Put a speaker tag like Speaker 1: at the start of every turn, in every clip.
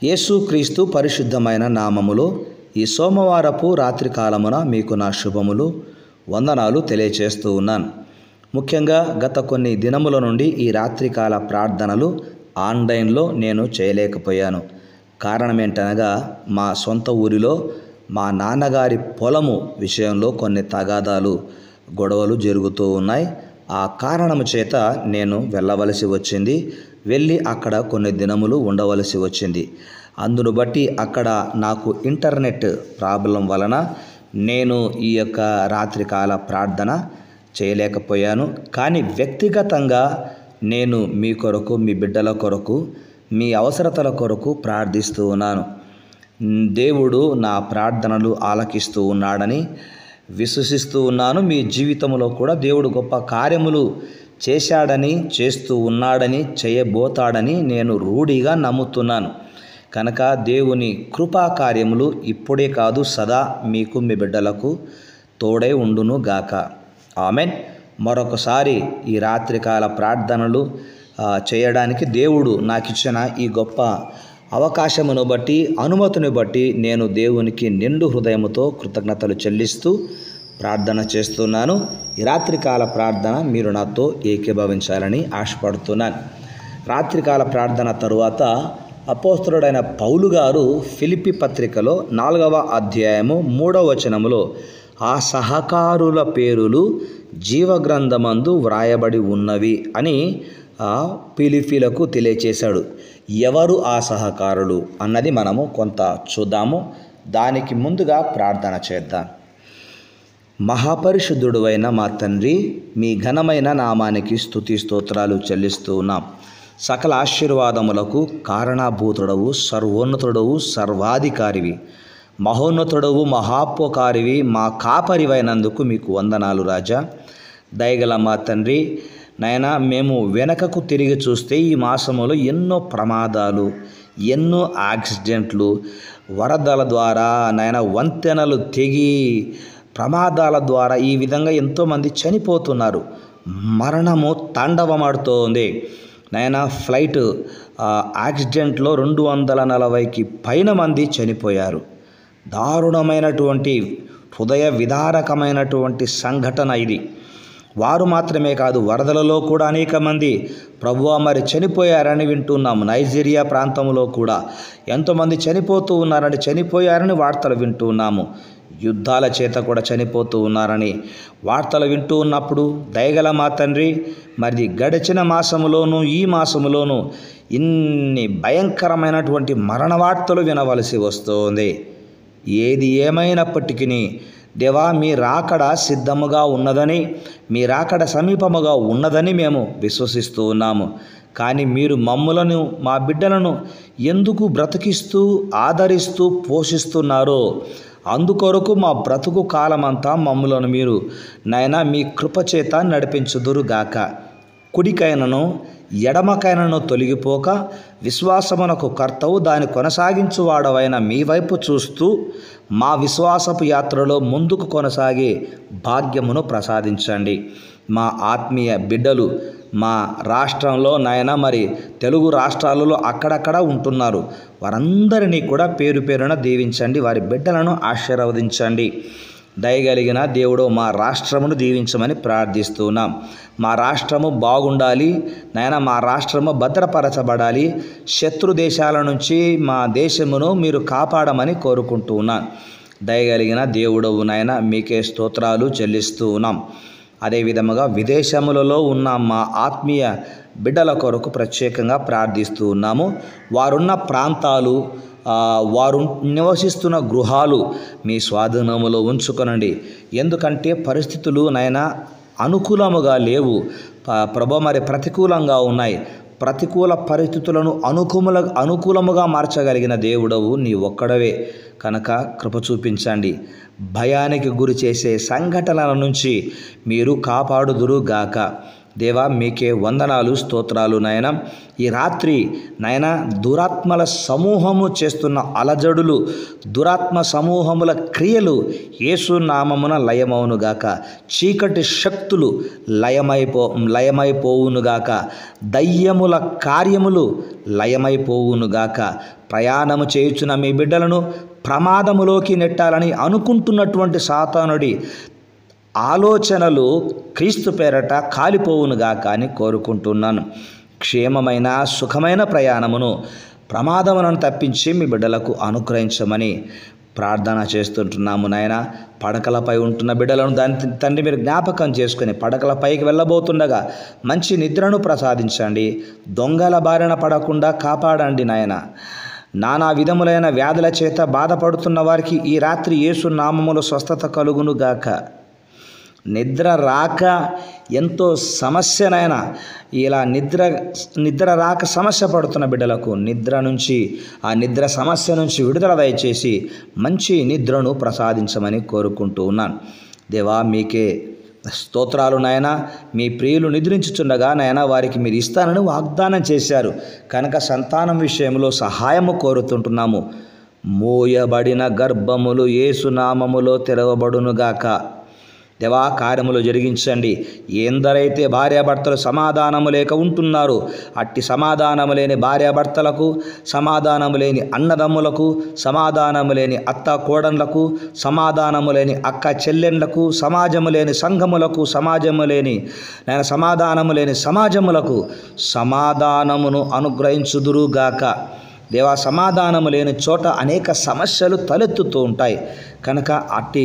Speaker 1: యేసుక్రీస్తు పరిశుద్ధమైన నామములో ఈ సోమవారపు రాత్రికాలమున మీకు నా శుభములు వందనాలు తెలియచేస్తూ ఉన్నాను. ముఖ్యంగా గత కొన్ని దినముల నుండి ఈ రాత్రికాల ప్రార్థనలు ఆన్లైన్లో నేను చేయలేకపోయాను. కారణం ఏంటనగా మా సొంత ఊరిలో మా నాన్నగారి పొలము విషయంలో కొన్ని తగాదాలు గొడవలు జరుగుతూ ఉన్నాయి. ఆ కారణము చేత నేను వెళ్ళవలసి వచ్చింది. వెళ్ళి అక్కడ కొన్ని దినములు ఉండవలసి వచ్చింది. అందును బట్టి అక్కడ నాకు ఇంటర్నెట్ ప్రాబ్లం వలన నేను ఈ యొక్క రాత్రికాల ప్రార్థన చేయలేకపోయాను. కానీ వ్యక్తిగతంగా నేను మీ కొరకు, మీ బిడ్డల కొరకు, మీ అవసరతల కొరకు ప్రార్థిస్తూ ఉన్నాను. దేవుడు నా ప్రార్థనలు ఆలకిస్తూ ఉన్నాడని విశ్వసిస్తూ ఉన్నాను. మీ జీవితంలో కూడా దేవుడు గొప్ప కార్యములు చేశాడని, చేస్తూ ఉన్నాడని, చేయబోతాడని నేను రూఢిగా నమ్ముతున్నాను. కనుక దేవుని కృపా కార్యములు ఇప్పుడే కాదు సదా మీకు, మీ బిడ్డలకు తోడై ఉండును గాక. ఆమెన్. మరొకసారి ఈ రాత్రికాల ప్రార్థనలు చేయడానికి దేవుడు నాకు ఇచ్చిన ఈ గొప్ప అవకాశమును బట్టి, అనుమతిని బట్టి నేను దేవునికి నిండు హృదయముతో కృతజ్ఞతలు చెల్లిస్తూ ప్రార్థన చేస్తున్నాను. ఈ రాత్రికాల ప్రార్థన మీరు నాతో ఏకీభవించాలని ఆశపడుతున్నాను. రాత్రికాల ప్రార్థన తరువాత అపోస్తలుడైన పౌలు గారు ఫిలిప్పీ పత్రికలో 4వ అధ్యాయము 3వ వచనములో ఆ సహకారుల పేరులు జీవగ్రంథమందు వ్రాయబడి ఉన్నవి అని ఫిలిప్పీలకు తెలియచేశాడు. ఎవరు ఆ సహకారులు అన్నది మనము కొంత చూద్దాము. దానికి ముందుగా ప్రార్థన చేద్దాం. మహాపరిశుద్ధుడు అయిన మా తండ్రి, మీ ఘనమైన నామానికి స్తుతి స్తోత్రాలు చెల్లిస్తూ ఉన్నాం. సకల ఆశీర్వాదములకు కారణభూతుడవు, సర్వోన్నతుడవు, సర్వాధికారివి, మహోన్నతుడవు, మహాపోకారివి, మా కాపరివైనందుకు మీకు వందనాలు రాజా. దయగల మా తండ్రి, నాయనా, మేము వెనకకు తిరిగి చూస్తే ఈ మాసములో ఎన్నో ప్రమాదాలు, ఎన్నో యాక్సిడెంట్లు, వరదల ద్వారా నాయన వంతెనలు తెగి ప్రమాదాల ద్వారా ఈ విధంగా ఎంతోమంది చనిపోతున్నారు. మరణము తాండవమాడుతోంది నాయన. ఫ్లైట్ యాక్సిడెంట్లో 240కి పైన మంది చనిపోయారు. దారుణమైనటువంటి హృదయ విదారకమైనటువంటి సంఘటన ఇది. వారు మాత్రమే కాదు, వరదలలో కూడా అనేక మంది ప్రభువా మరి చనిపోయారని వింటున్నాము. నైజీరియా ప్రాంతంలో కూడా ఎంతోమంది చనిపోతూ ఉన్నారని, చనిపోయారని వార్తలు వింటున్నాము. యుద్ధాల చేత కూడా చనిపోతూ ఉన్నారని వార్తలు వింటూ ఉన్నప్పుడు దయగల మా తండ్రి, మరి గడిచిన మాసములోనూ ఈ మాసములోనూ ఇన్ని భయంకరమైనటువంటి మరణ వార్తలు వినవలసి వస్తుంది. ఏది ఏమైనప్పటికీ దేవా, మీ రాకడ సిద్ధముగా ఉన్నదని, మీ రాకడ సమీపముగా ఉన్నదని మేము విశ్వసిస్తూ ఉన్నాము. కానీ మీరు మమ్ములను, మా బిడ్డలను ఎందుకు బ్రతికిస్తూ, ఆదరిస్తూ, పోషిస్తున్నారో అందుకొరకు మా బ్రతుకు కాలమంతా మమ్ములను మీరు నాయనా మీ కృపచేత నడిపించుదురుగాక. కుడికైనను ఎడమకైనను తొలగిపోక విశ్వాసమునకు కర్తవు, దాని కొనసాగించువాడవైన మీ వైపు చూస్తూ మా విశ్వాసపు యాత్రలో ముందుకు కొనసాగే భాగ్యమును ప్రసాదించండి. మా ఆత్మీయ బిడ్డలు మా రాష్ట్రంలో నాయన, మరి తెలుగు రాష్ట్రాలలో అక్కడక్కడ ఉంటున్నారు. వారందరినీ కూడా పేరు పేరున దీవించండి. వారి బిడ్డలను ఆశీర్వదించండి. దయగలిగిన దేవుడు మా రాష్ట్రమును దీవించమని ప్రార్థిస్తున్నాం. మా రాష్ట్రము బాగుండాలి నాయన, మా రాష్ట్రము భద్రపరచబడాలి. శత్రు దేశాల నుంచి మా దేశమును మీరు కాపాడమని కోరుకుంటూ ఉన్నాం. దయగలిగిన దేవుడవు నాయన, మీకే స్తోత్రాలు చెల్లిస్తూ ఉన్నాం. అదేవిధముగా విదేశములలో ఉన్న మా ఆత్మీయ బిడ్డల కొరకు ప్రత్యేకంగా ప్రార్థిస్తూ ఉన్నాము. వారున్న ప్రాంతాలు, వారు నివసిస్తున్న గృహాలు మీ స్వాధీనములో ఉంచుకొనండి. ఎందుకంటే పరిస్థితులు నాయన అనుకూలముగా లేవు ప్రభు, మరి ప్రతికూలంగా ఉన్నాయి. ప్రతికూల పరిస్థితులను అనుకూలముగా మార్చగలిగిన దేవుడవు నీ ఒక్కడవే. కనుక కృప చూపించండి. భయానికి గురి చేసే సంఘటనల నుంచి మీరు కాపాడుదురుగాక. దేవా మీకే వందనాలు, స్తోత్రాలు నాయన. ఈ రాత్రి నాయన దురాత్మల సమూహము చేస్తున్న అలజడులు, దురాత్మ సమూహముల క్రియలు నామమున లయమవునుగాక. చీకటి శక్తులు లయమైపోవునుగాక. దయ్యముల కార్యములు లయమైపోవునుగాక. ప్రయాణము చేయుచున్న మీ బిడ్డలను ప్రమాదములోకి నెట్టాలని అనుకుంటున్నటువంటి సాతానుడి ఆలోచనలు క్రీస్తు పేరట కాలిపోవునుగాక అని కోరుకుంటున్నాను. క్షేమమైన సుఖమైన ప్రయాణమును, ప్రమాదములను తప్పించి మీ బిడ్డలకు అనుగ్రహించమని ప్రార్థన చేస్తుంటున్నాము నాయన. పడకలపై ఉంటున్న బిడ్డలను తండ్రి మీరు జ్ఞాపకం చేసుకుని పడకలపైకి వెళ్ళబోతుండగా మంచి నిద్రను ప్రసాదించండి. దొంగల బారిన పడకుండా కాపాడండి నాయన. నానా విధములైన వ్యాధుల చేత బాధపడుతున్న వారికి ఈ రాత్రి యేసు నామములో స్వస్థత కలుగునుగాక. నిద్ర రాక ఎంతో సమస్యనైనా ఇలా నిద్ర రాక సమస్య పడుతున్న బిడ్డలకు నిద్ర సమస్య నుంచి విడుదల దయచేసి మంచి నిద్రను ప్రసాదించమని కోరుకుంటూ ఉన్నాను. దేవా మీకే స్తోత్రాలు నాయన. మీ ప్రియులు నిద్రించుచుండగా నాయన వారికి మీరు ఇస్తానని వాగ్దానం చేశారు కనుక సంతానం విషయంలో సహాయము కోరుతుంటున్నాము. మోయబడిన గర్భములు యేసు నామములో తెరవబడునుగాక. దేవా కార్యములు జరిగించండి. ఎందరైతే భార్యాభర్తలు సమాధానము లేక ఉంటున్నారు, అట్టి సమాధానము లేని భార్యాభర్తలకు, సమాధానము లేని అన్నదమ్ములకు, సమాధానము లేని అత్త కోడన్లకు, సమాధానము లేని అక్క చెల్లెండ్లకు, సమాజము లేని సంఘములకు, సమాజము లేని సమాజములకు సమాధానమును అనుగ్రహించుదురుగాక. దేవా సమాధానము లేని చోట అనేక సమస్యలు తలెత్తుతూ ఉంటాయి కనుక అట్టి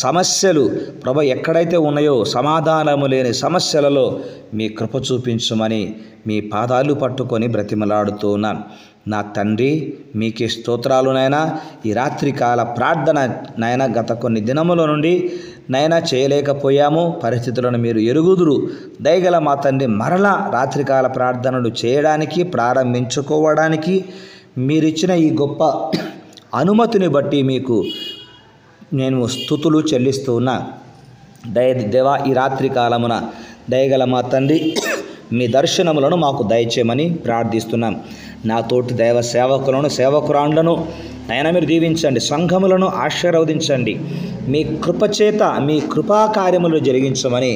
Speaker 1: సమస్యలు ప్రభు ఎక్కడైతే ఉన్నాయో సమాధానము లేని సమస్యలలో మీ కృప చూపించమని మీ పాదాలు పట్టుకొని బ్రతిమలాడుతూ ఉన్నాను. నా తండ్రి మీకే స్తోత్రాలు నాయన. ఈ రాత్రికాల ప్రార్థన నాయన గత కొన్ని దినముల నుండి నైనా చేయలేకపోయాము. పరిస్థితులను మీరు ఎరుగుదురు. దయగల మా తండ్రి మరలా రాత్రికాల ప్రార్థనలు చేయడానికి ప్రారంభించుకోవడానికి మీరిచ్చిన ఈ గొప్ప అనుమతిని బట్టి మీకు నేను స్తుతులు చెల్లిస్తూ ఉన్నా. దేవా ఈ రాత్రి కాలమున దయగల మా తండ్రి మీ దర్శనములను మాకు దయచేయమని ప్రార్థిస్తున్నాం. నాతోటి దైవ సేవకురాండ్లను నైనా మీరు దీవించండి. సంఘములను ఆశీర్వదించండి. మీ కృపచేత మీ కృపాకార్యములు జరిగించమని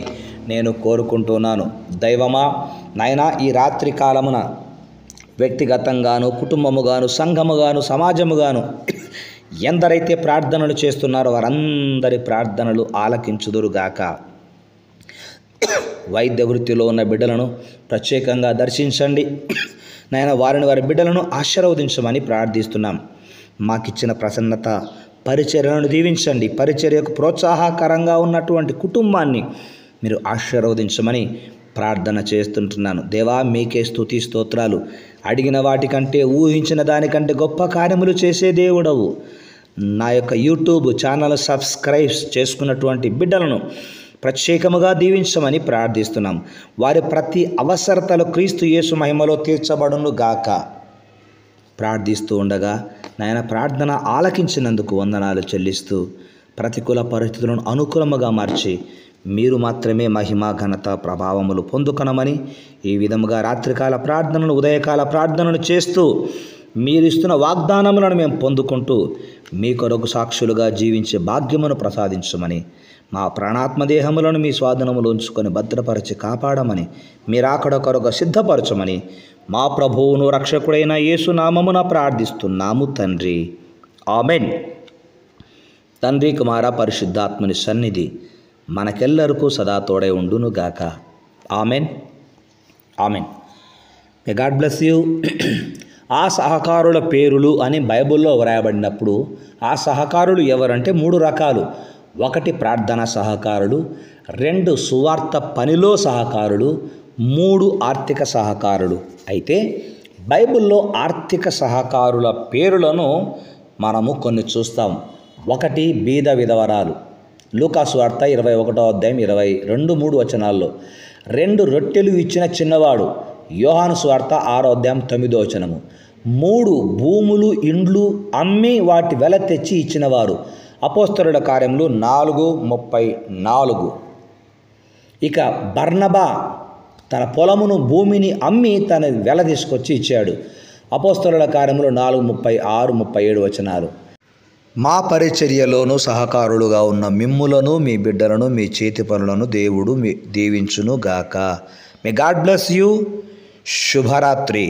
Speaker 1: నేను కోరుకుంటున్నాను. దైవమా నాయనా ఈ రాత్రి కాలమున వ్యక్తిగతంగాను, కుటుంబముగాను, సంఘముగాను, సమాజముగాను ఎందరైతే ప్రార్థనలు చేస్తున్నారో వారందరి ప్రార్థనలు ఆలకించుదురుగాక. వైద్య వృత్తిలో ఉన్న బిడ్డలను ప్రత్యేకంగా దర్శించండి నాయన. వారి బిడ్డలను ఆశీర్వదించమని ప్రార్థిస్తున్నాం. మాకిచ్చిన ప్రసన్నత పరిచర్యలను దీవించండి. పరిచర్యకు ప్రోత్సాహకరంగా ఉన్నటువంటి కుటుంబాన్ని మీరు ఆశీర్వదించమని ప్రార్థన చేస్తుంటున్నాను. దేవా మీకే స్తుతి స్తోత్రాలు. అడిగిన వాటికంటే ఊహించిన దానికంటే గొప్ప కార్యములు చేసే దేవుడవు. నా యొక్క యూట్యూబ్ ఛానల్ సబ్స్క్రైబ్ చేసుకున్నటువంటి బిడ్డలను ప్రత్యేకముగా దీవించమని ప్రార్థిస్తున్నాం. వారి ప్రతి అవసరతలు క్రీస్తు యేసు మహిమలో తీర్చబడును గాక. ప్రార్థిస్తూ ఉండగా నాయన ప్రార్థన ఆలకించినందుకు వందనాలు చెల్లిస్తూ ప్రతికూల పరిస్థితులను అనుకూలముగా మార్చి మీరు మాత్రమే మహిమ ఘనత ప్రభావములు పొందుకొనమని ఈ విధముగా రాత్రికాల ప్రార్థనలు ఉదయకాల ప్రార్థనలు చేస్తూ మీరిస్తున్న వాగ్దానములను మేము పొందుకుంటూ మీ కొరకు సాక్షులుగా జీవించే భాగ్యమును ప్రసాదించమని మా ప్రాణాత్మ దేహములను మీ స్వాధీనములో ఉంచుకొని భద్రపరిచి కాపాడమని మీరాకడ కొరకు సిద్ధపరచమని మా ప్రభువును రక్షకుడైన యేసు నామమున ప్రార్థిస్తున్నాము తండ్రి. ఆమెన్. తండ్రి కుమార పరిశుద్ధాత్మని సన్నిధి మనకెల్లరికూ సదా తోడై ఉండునుగాక. Amen. Amen. May God bless you. ఆ సహకారుల పేరులు అని బైబిల్లో వ్రాయబడినప్పుడు ఆ సహకారులు ఎవరంటే 3 రకాలు. 1 ప్రార్థనా సహకారులు, 2 సువార్త పనిలో సహకారులు, 3 ఆర్థిక సహకారులు. అయితే బైబిల్లో ఆర్థిక సహకారుల పేరులను మనము కొన్ని చూస్తాం. 1 బీద విధవరాలు. లూకాసు వార్త 21వ అధ్యాయం 22-3 వచనాల్లో. 2 రొట్టెలు ఇచ్చిన చిన్నవాడు. యోహాను సువార్త 6వ అధ్యాయం 9వ వచనము. 3 భూములు ఇండ్లు అమ్మి వాటి వెల తెచ్చి ఇచ్చినవారు. అపోస్తలుల కార్యములు 4:34. ఇక బర్నబా తన పొలమును భూమిని అమ్మి తన వెల తీసుకొచ్చి ఇచ్చాడు. అపోస్తలుల కార్యములు 4:36-37 వచనాలు. మా పరిచర్యలోను సహకారులుగా ఉన్న మిమ్ములను, మీ బిడ్డలను, మీ చేతి పనులను దేవుడు దీవించును గాక. May God bless you. శుభరాత్రి.